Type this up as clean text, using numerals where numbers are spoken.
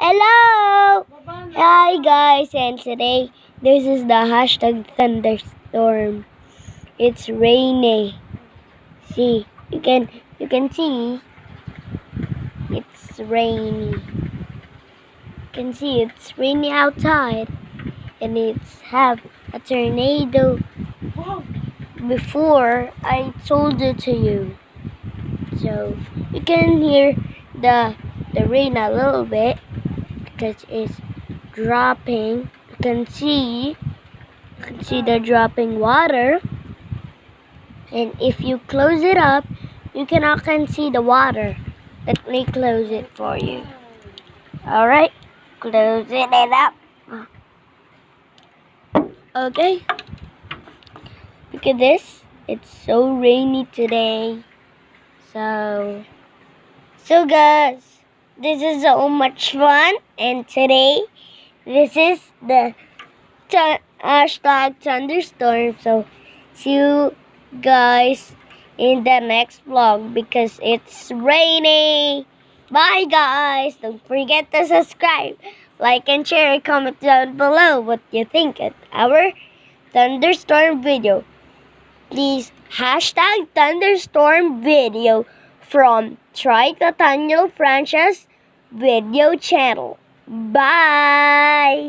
Hello! Hi guys, and today this is the hashtag thunderstorm. It's rainy. See, you can see it's rainy. You can see it's rainy outside, and it's have a tornado. Before I told it to you, so you can hear the rain a little bit because it's dropping. You can see the dropping water, and if you close it up, you can see the water. Let me close it for you. Alright, closing it up. Okay, look at this. It's so rainy today. So guys, this is so much fun, and today this is the hashtag thunderstorm. So see you guys in the next vlog because it's rainy. Bye guys. Don't forget to subscribe, like and share, comment down below what you think of our thunderstorm video. Please hashtag thunderstorm video from Tryke franchise video channel. Bye.